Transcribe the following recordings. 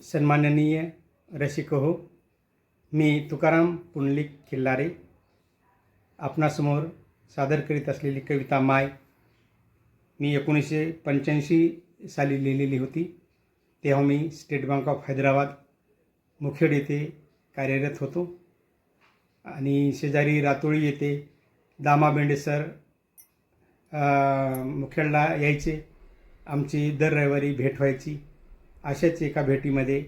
सन्माननीय रसिक हो, मी तुकाराम पुंडलिक खिल्लारे आपणासमोर सादर करीत असलेली कविता माय मी 1985 साली लिहिलेली होती। तेव्हा मी state bank of Hyderabad Mukhed येथे कार्यरत होतो आणि शेजारी रातोळी येथे दामा बेंडे सर मुखेडला यायचे। आमची दर रविवारी भेट व्हायची। अशाच एका भेटीमध्ये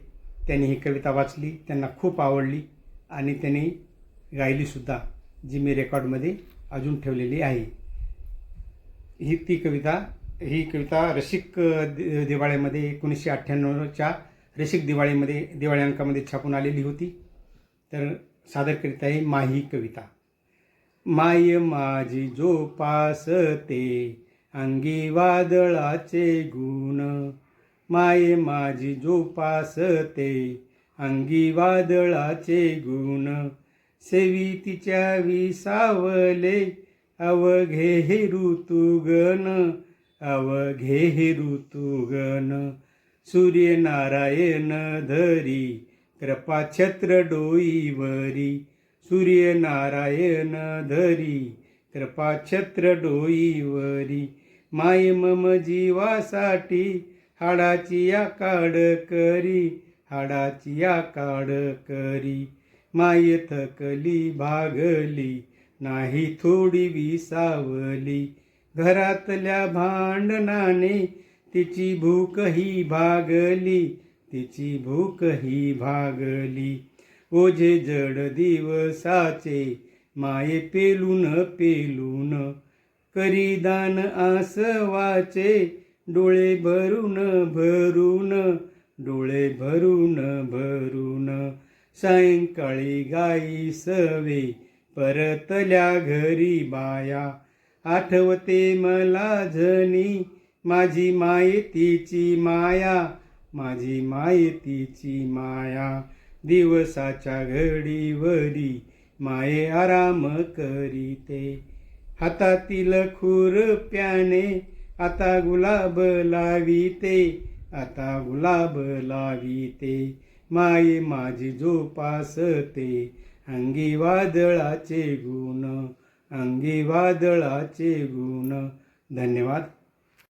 त्यांनी ही कविता वाचली, त्यांना खूप आवडली आणि त्यांनी गायलीसुद्धा, जी मी रेकॉर्डमध्ये अजून ठेवलेली आहे। ही कविता रसिक दिवाळीमध्ये 1998च्या रसिक दिवाळी अंकामध्ये छापून आलेली होती। तर सादर करीत आहे माही कविता। माय माझी जोपासते अंगी वादळाचे गुण, माय माझी जोपासते अंगी वादळाचे गुण, सेवी तिच्या विसावले अवघे हे ऋतुगण, अवघे हे ऋतुगण, सूर्यनारायण धरी कृपा छत्र डोईवरी, सूर्यनारायण धरी कृपा छत्र डोईवरी, माय मम जीवासाठी हाडाची या काड करी, हाडाची या काड करी, माय थकली भागली नाही थोडी विसावली, घरातल्या भांडणाने तिची भूक ही भागली, तिची भूक ही भागली, ओझे जड दिवसाचे माये पेलून पेलून, करी दान आसवाचे डोळे भरून भरून, डोळे भरून भरून, सायंकाळी गाई सवे परतल्या घरी बाया, आठवते मला जणी माझी मायेतीची माया, माझी मायेतीची माया, दिवसाच्या घडीवरी माये आराम करीते, हातातील खुरप्याने आता गुलाब लाविते, आता गुलाब लाविते, माये माझी जोपासते अंगी वादळाचे गुण, अंगी वादळाचे गुण। धन्यवाद।